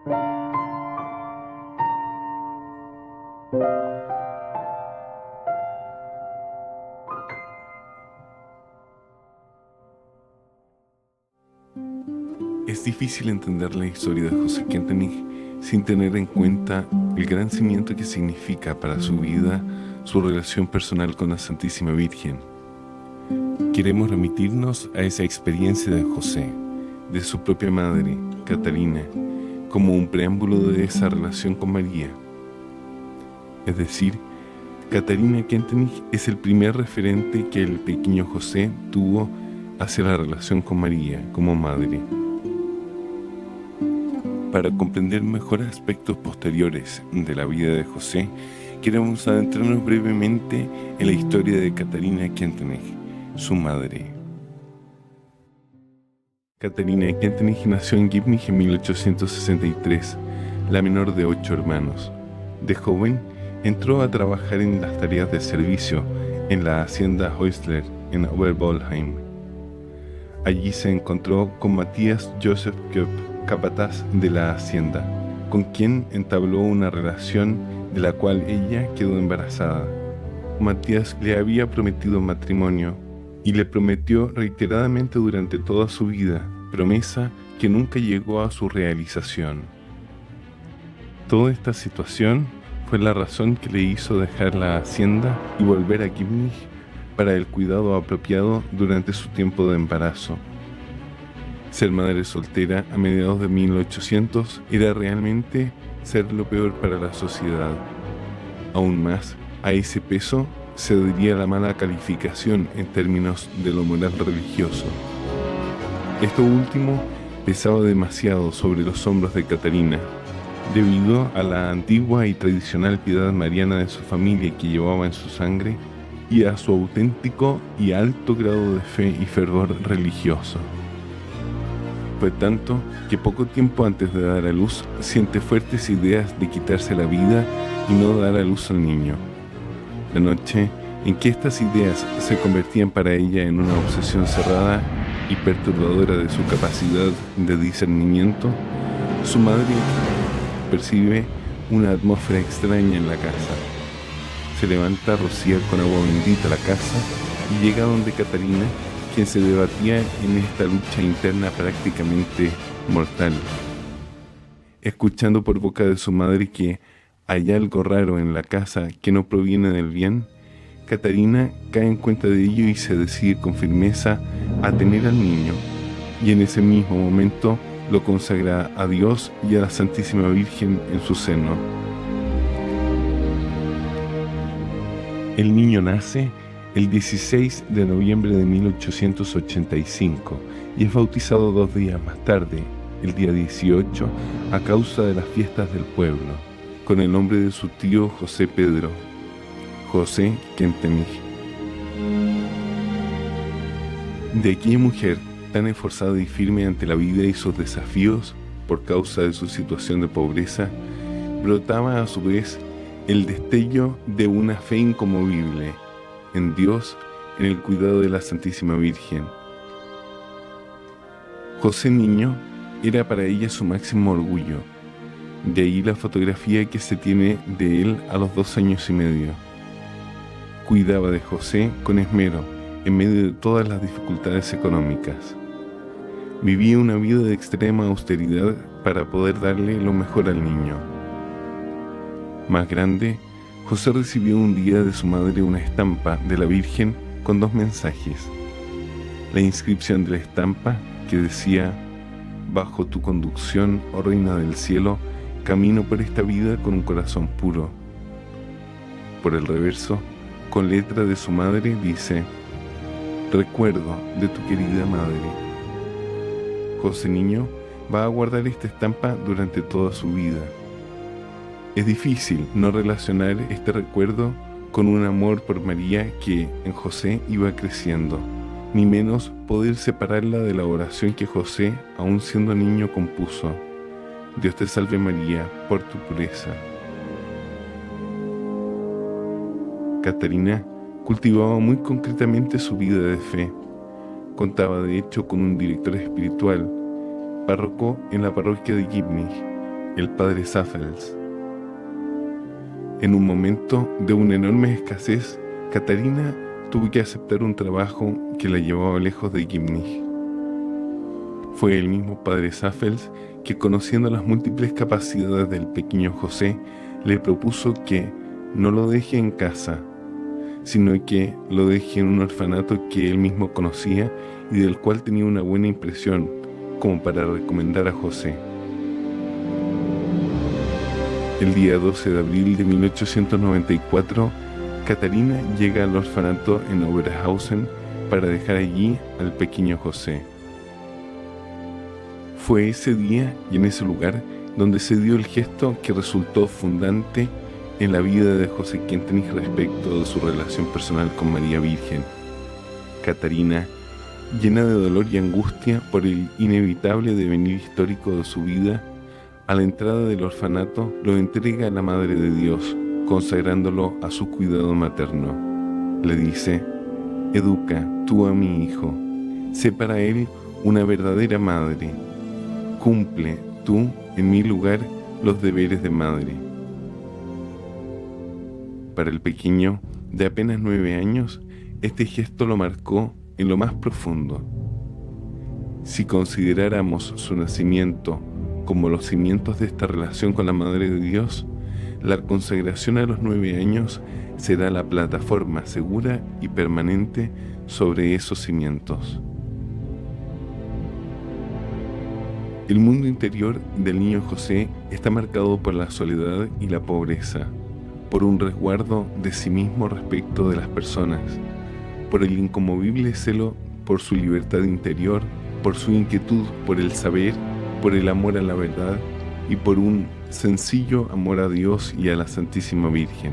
Es difícil entender la historia de José Kentenich sin tener en cuenta el gran cimiento que significa para su vida su relación personal con la Santísima Virgen. Queremos remitirnos a esa experiencia de José, de su propia madre, Catarina, como un preámbulo de esa relación con María. Es decir, Catarina Kentenich es el primer referente que el pequeño José tuvo hacia la relación con María como madre. Para comprender mejor aspectos posteriores de la vida de José, queremos adentrarnos brevemente en la historia de Catarina Kentenich, su madre. Catarina Kentenich nació en Gibnich en 1863, la menor de 8 hermanos. De joven, entró a trabajar en las tareas de servicio en la hacienda Häusler en Oberbolheim. Allí se encontró con Matthias Joseph Köpp, capataz de la hacienda, con quien entabló una relación de la cual ella quedó embarazada. Matthias le había prometido matrimonio y le prometió reiteradamente durante toda su vida, promesa que nunca llegó a su realización. Toda esta situación fue la razón que le hizo dejar la hacienda y volver a Gibnich para el cuidado apropiado durante su tiempo de embarazo. Ser madre soltera a mediados de 1800 era realmente ser lo peor para la sociedad. Aún más, a ese peso se diría la mala calificación en términos de lo moral religioso. Esto último pesaba demasiado sobre los hombros de Catarina, debido a la antigua y tradicional piedad mariana de su familia que llevaba en su sangre y a su auténtico y alto grado de fe y fervor religioso. Fue tanto que poco tiempo antes de dar a luz siente fuertes ideas de quitarse la vida y no dar a luz al niño. La noche en que estas ideas se convertían para ella en una obsesión cerrada y perturbadora de su capacidad de discernimiento, su madre percibe una atmósfera extraña en la casa. Se levanta a rociar con agua bendita la casa y llega donde Catarina, quien se debatía en esta lucha interna prácticamente mortal. Escuchando por boca de su madre que hay algo raro en la casa que no proviene del bien, Catarina cae en cuenta de ello y se decide con firmeza a tener al niño, y en ese mismo momento lo consagra a Dios y a la Santísima Virgen en su seno. El niño nace el 16 de noviembre de 1885 y es bautizado 2 días más tarde, el día 18, a causa de las fiestas del pueblo, con el nombre de su tío José Pedro, José Kentenich. De aquella mujer tan esforzada y firme ante la vida y sus desafíos por causa de su situación de pobreza, brotaba a su vez el destello de una fe inconmovible en Dios, en el cuidado de la Santísima Virgen. José niño era para ella su máximo orgullo, de ahí la fotografía que se tiene de él a los 2 años y medio. Cuidaba de José con esmero, en medio de todas las dificultades económicas. Vivía una vida de extrema austeridad para poder darle lo mejor al niño. Más grande, José recibió un día de su madre una estampa de la Virgen con 2 mensajes. La inscripción de la estampa que decía: bajo tu conducción, oh Reina del Cielo, camino por esta vida con un corazón puro. Por el reverso, con letra de su madre, dice: recuerdo de tu querida madre. José niño va a guardar esta estampa durante toda su vida. Es difícil no relacionar este recuerdo con un amor por María que en José iba creciendo, ni menos poder separarla de la oración que José, aún siendo niño, compuso: Dios te salve María, por tu pureza. Catarina cultivaba muy concretamente su vida de fe. Contaba de hecho con un director espiritual, párroco en la parroquia de Gibnich, el padre Saffels. En un momento de una enorme escasez, Catarina tuvo que aceptar un trabajo que la llevaba lejos de Gimnich. Fue el mismo padre Saffels que, conociendo las múltiples capacidades del pequeño José, le propuso que no lo deje en casa, sino que lo deje en un orfanato que él mismo conocía y del cual tenía una buena impresión, como para recomendar a José. El día 12 de abril de 1894, Catarina llega al orfanato en Oberhausen para dejar allí al pequeño José. Fue ese día y en ese lugar donde se dio el gesto que resultó fundante en la vida de José Kentenich respecto de su relación personal con María Virgen. Catarina, llena de dolor y angustia por el inevitable devenir histórico de su vida, a la entrada del orfanato lo entrega a la Madre de Dios, consagrándolo a su cuidado materno. Le dice: educa tú a mi hijo, sé para él una verdadera madre, cumple tú en mi lugar los deberes de madre. Para el pequeño, de apenas 9 años, este gesto lo marcó en lo más profundo. Si consideráramos su nacimiento como los cimientos de esta relación con la Madre de Dios, la consagración a los 9 años será la plataforma segura y permanente sobre esos cimientos. El mundo interior del niño José está marcado por la soledad y la pobreza, por un resguardo de sí mismo respecto de las personas, por el inconmovible celo por su libertad interior, por su inquietud por el saber, por el amor a la verdad y por un sencillo amor a Dios y a la Santísima Virgen.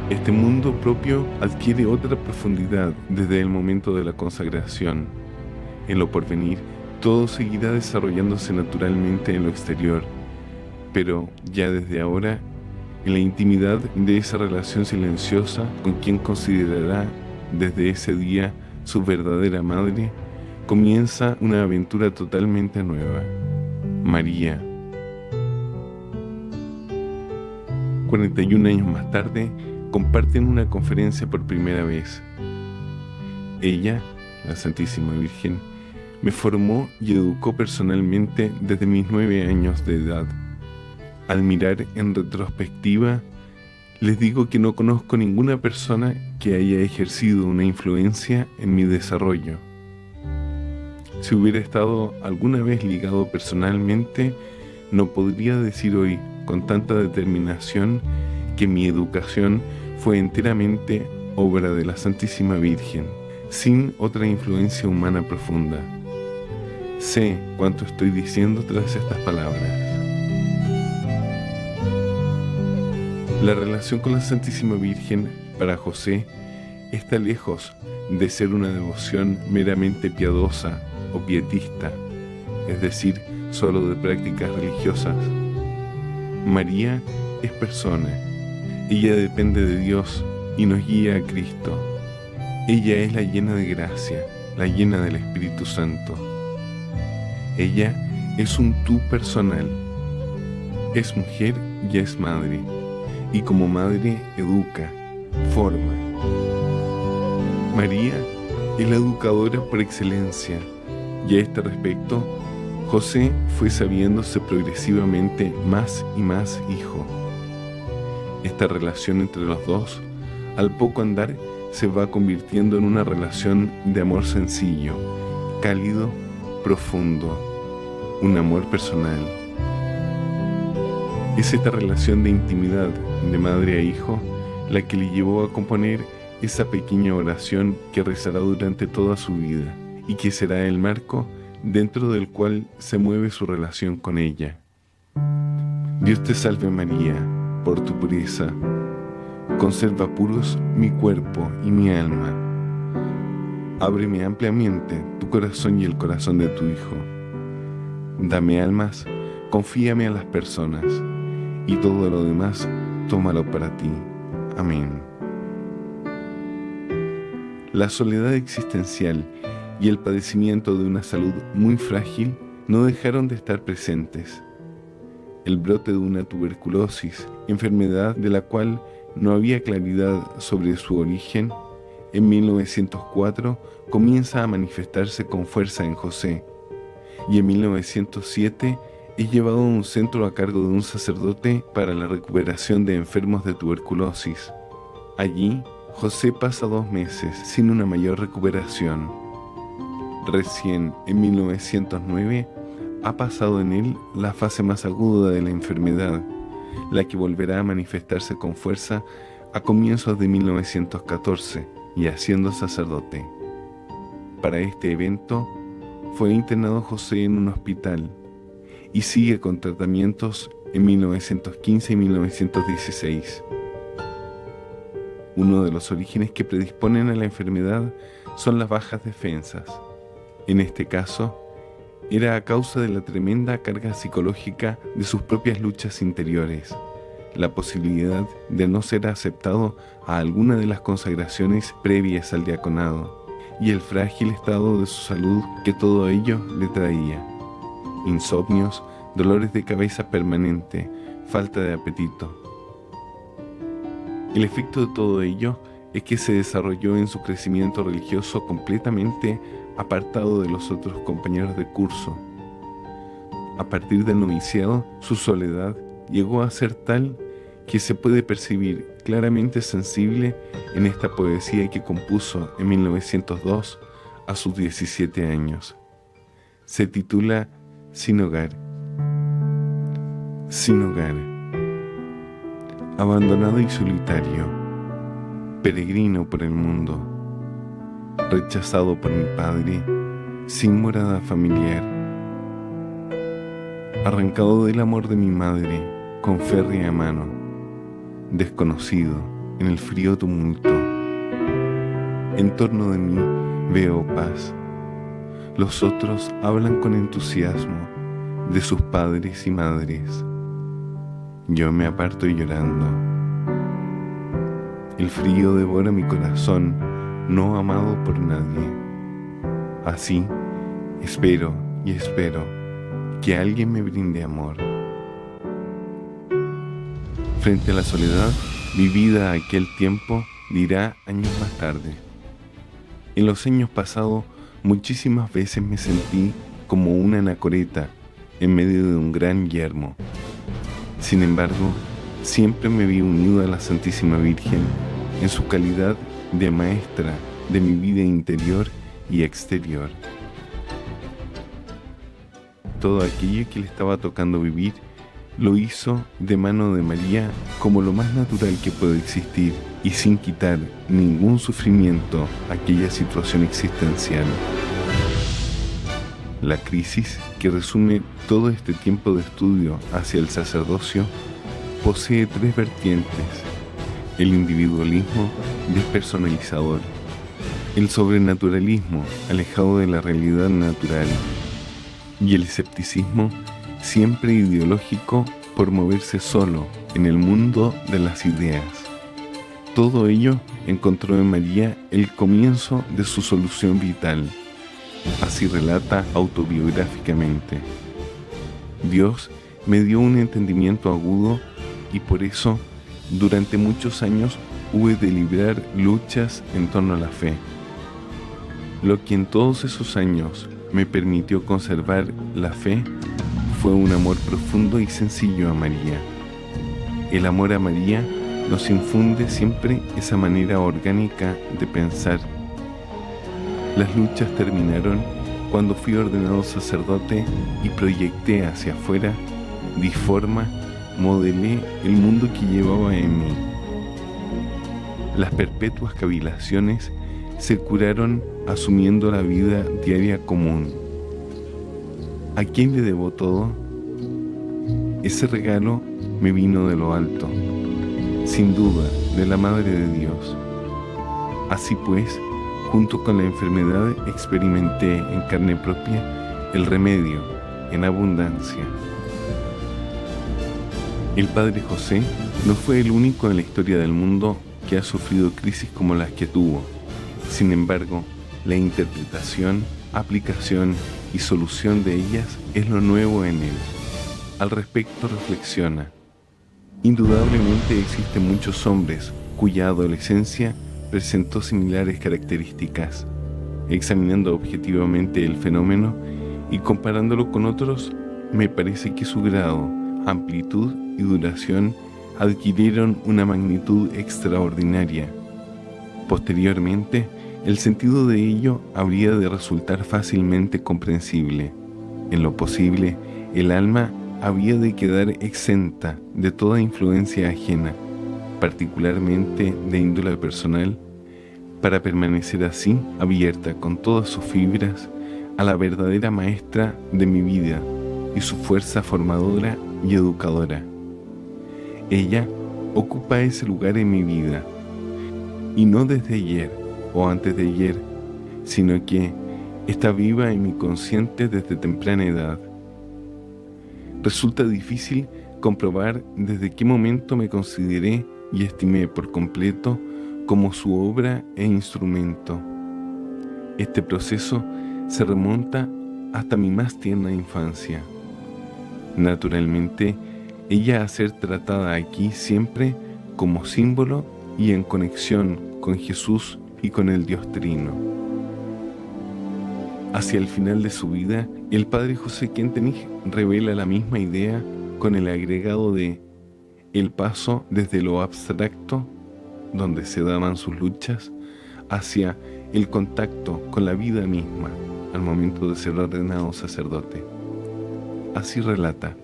Este mundo propio adquiere otra profundidad desde el momento de la consagración. En lo porvenir, todo seguirá desarrollándose naturalmente en lo exterior, pero ya desde ahora, en la intimidad de esa relación silenciosa con quien considerará desde ese día su verdadera madre, comienza una aventura totalmente nueva. María. 41 años más tarde, comparten una conferencia por primera vez. Ella, la Santísima Virgen, me formó y educó personalmente desde mis 9 años de edad. Al mirar en retrospectiva, les digo que no conozco ninguna persona que haya ejercido una influencia en mi desarrollo. Si hubiera estado alguna vez ligado personalmente, no podría decir hoy con tanta determinación que mi educación fue enteramente obra de la Santísima Virgen, sin otra influencia humana profunda. Sé cuánto estoy diciendo tras estas palabras. La relación con la Santísima Virgen para José está lejos de ser una devoción meramente piadosa o pietista, es decir, solo de prácticas religiosas. María es persona. Ella depende de Dios y nos guía a Cristo. Ella es la llena de gracia, la llena del Espíritu Santo. Ella es un tú personal. Es mujer y es madre. Y como madre educa, forma. María es la educadora por excelencia. Y a este respecto, José fue sabiéndose progresivamente más y más hijo. Esta relación entre los dos, al poco andar, se va convirtiendo en una relación de amor sencillo, cálido, profundo, un amor personal. Es esta relación de intimidad de madre a hijo la que le llevó a componer esa pequeña oración que rezará durante toda su vida y que será el marco dentro del cual se mueve su relación con ella. Dios te salve María, por tu pureza. Conserva puros mi cuerpo y mi alma. Ábreme ampliamente tu corazón y el corazón de tu Hijo. Dame almas, confíame a las personas, y todo lo demás, tómalo para ti. Amén. La soledad existencial y el padecimiento de una salud muy frágil no dejaron de estar presentes. el brote de una tuberculosis, enfermedad de la cual no había claridad sobre su origen, en 1904 comienza a manifestarse con fuerza en José, y en 1907 es llevado a un centro a cargo de un sacerdote para la recuperación de enfermos de tuberculosis. Allí, José pasa 2 meses sin una mayor recuperación. Recién en 1909 ha pasado en él la fase más aguda de la enfermedad, la que volverá a manifestarse con fuerza a comienzos de 1914 y haciendo sacerdote. Para este evento fue internado José en un hospital y sigue con tratamientos en 1915 y 1916. Uno de los orígenes que predisponen a la enfermedad son las bajas defensas. En este caso, era a causa de la tremenda carga psicológica de sus propias luchas interiores, la posibilidad de no ser aceptado a alguna de las consagraciones previas al diaconado y el frágil estado de su salud que todo ello le traía. Insomnios, dolores de cabeza permanente, falta de apetito. El efecto de todo ello es que se desarrolló en su crecimiento religioso completamente apartado de los otros compañeros de curso. A partir del noviciado, su soledad llegó a ser tal que se puede percibir claramente sensible en esta poesía que compuso en 1902 a sus 17 años. Se titula Sin hogar. Sin hogar. Abandonado y solitario, peregrino por el mundo, rechazado por mi padre, sin morada familiar, arrancado del amor de mi madre, con férrea mano, desconocido en el frío tumulto. En torno de mí veo paz. Los otros hablan con entusiasmo de sus padres y madres. Yo me aparto llorando. El frío devora mi corazón, no amado por nadie. Así, espero y espero que alguien me brinde amor. Frente a la soledad, vivida aquel tiempo, dirá años más tarde. En los años pasados, muchísimas veces me sentí como una anacoreta en medio de un gran yermo. Sin embargo, siempre me vi unido a la Santísima Virgen en su calidad de maestra de mi vida interior y exterior. Todo aquello que le estaba tocando vivir lo hizo de mano de María como lo más natural que puede existir y sin quitar ningún sufrimiento a aquella situación existencial. La crisis que resume todo este tiempo de estudio hacia el sacerdocio posee 3 vertientes: el individualismo despersonalizador, el sobrenaturalismo alejado de la realidad natural y el escepticismo siempre ideológico por moverse solo en el mundo de las ideas. Todo ello encontró en María el comienzo de su solución vital. Así relata autobiográficamente. Dios me dio un entendimiento agudo y por eso durante muchos años hube de librar luchas en torno a la fe. Lo que en todos esos años me permitió conservar la fe fue un amor profundo y sencillo a María. El amor a María nos infunde siempre esa manera orgánica de pensar. Las luchas terminaron cuando fui ordenado sacerdote y proyecté hacia afuera, di forma, modelé el mundo que llevaba en mí. Las perpetuas cavilaciones se curaron asumiendo la vida diaria común. ¿A quién le debo todo? Ese regalo me vino de lo alto, sin duda, de la Madre de Dios. Así pues, junto con la enfermedad experimenté en carne propia el remedio en abundancia. El Padre José no fue el único en la historia del mundo que ha sufrido crisis como las que tuvo. Sin embargo, la interpretación, aplicación y solución de ellas es lo nuevo en él. Al respecto reflexiona: indudablemente existen muchos hombres cuya adolescencia presentó similares características. Examinando objetivamente el fenómeno y comparándolo con otros, me parece que su grado, amplitud y duración adquirieron una magnitud extraordinaria. Posteriormente, el sentido de ello habría de resultar fácilmente comprensible. En lo posible, el alma había de quedar exenta de toda influencia ajena, particularmente de índole personal, para permanecer así abierta con todas sus fibras a la verdadera maestra de mi vida y su fuerza formadora y educadora. Ella ocupa ese lugar en mi vida, y no desde ayer o antes de ayer, sino que está viva en mi consciente desde temprana edad. Resulta difícil comprobar desde qué momento me consideré y estimé por completo como su obra e instrumento. Este proceso se remonta hasta mi más tierna infancia. Naturalmente, ella ha ser tratada aquí siempre como símbolo y en conexión con Jesús y con el Dios Trino. Hacia el final de su vida, el padre José Kentenich revela la misma idea con el agregado de el paso desde lo abstracto, donde se daban sus luchas, hacia el contacto con la vida misma al momento de ser ordenado sacerdote. Así relata: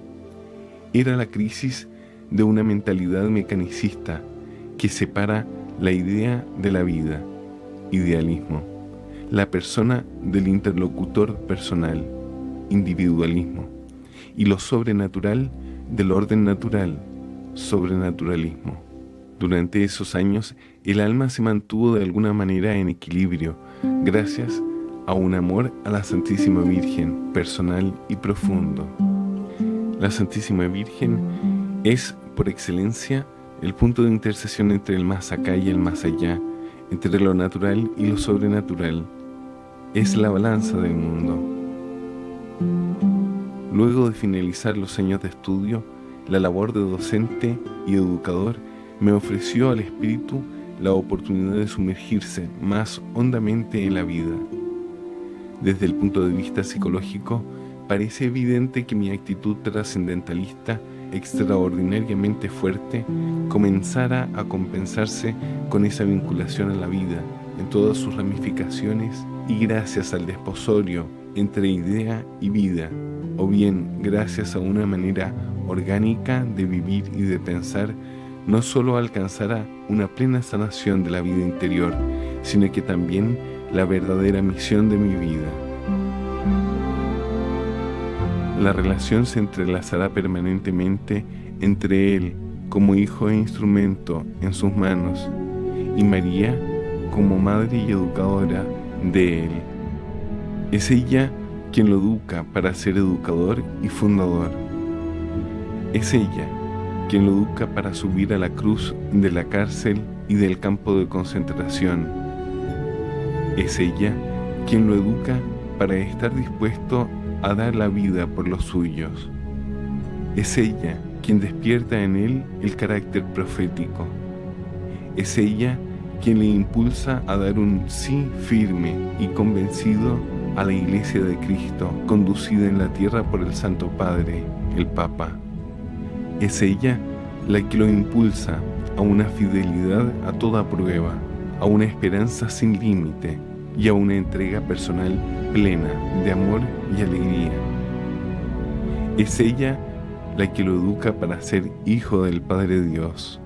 era la crisis de una mentalidad mecanicista que separa la idea de la vida, idealismo, la persona del interlocutor personal, individualismo, y lo sobrenatural del orden natural, sobrenaturalismo. Durante esos años, el alma se mantuvo de alguna manera en equilibrio, gracias a un amor a la Santísima Virgen, personal y profundo. La Santísima Virgen es, por excelencia, el punto de intercesión entre el más acá y el más allá, entre lo natural y lo sobrenatural. Es la balanza del mundo. Luego de finalizar los años de estudio, la labor de docente y educador me ofreció al espíritu la oportunidad de sumergirse más hondamente en la vida. Desde el punto de vista psicológico, parece evidente que mi actitud trascendentalista, extraordinariamente fuerte, comenzara a compensarse con esa vinculación a la vida, en todas sus ramificaciones, y gracias al desposorio entre idea y vida, o bien gracias a una manera orgánica de vivir y de pensar, no solo alcanzara una plena sanación de la vida interior, sino que también la verdadera misión de mi vida. La relación se entrelazará permanentemente entre Él como hijo e instrumento en sus manos y María como madre y educadora de Él. Es ella quien lo educa para ser educador y fundador. Es ella quien lo educa para subir a la cruz de la cárcel y del campo de concentración. Es ella quien lo educa para estar dispuesto a dar la vida por los suyos. Es ella quien despierta en él el carácter profético. Es ella quien le impulsa a dar un sí firme y convencido a la Iglesia de Cristo, conducida en la tierra por el Santo Padre, el Papa. Es ella la que lo impulsa a una fidelidad a toda prueba, a una esperanza sin límite y a una entrega personal plena de amor y alegría. Es ella la que lo educa para ser hijo del Padre Dios.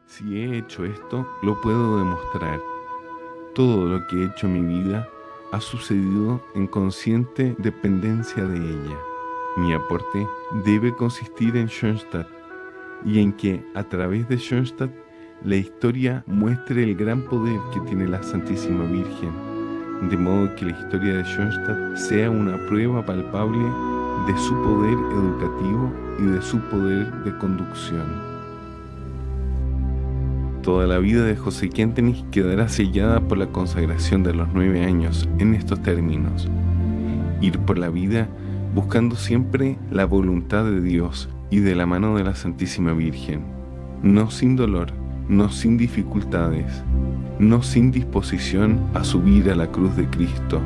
Si he hecho esto, lo puedo demostrar. Todo lo que he hecho en mi vida ha sucedido en consciente dependencia de ella. Mi aporte debe consistir en Schoenstatt y en que, a través de Schoenstatt, la historia muestre el gran poder que tiene la Santísima Virgen, de modo que la historia de Schoenstatt sea una prueba palpable de su poder educativo y de su poder de conducción. Toda la vida de José Kentenich quedará sellada por la consagración de los 9 años en estos términos: ir por la vida buscando siempre la voluntad de Dios y de la mano de la Santísima Virgen, no sin dolor, no sin dificultades, no sin disposición a subir a la cruz de Cristo,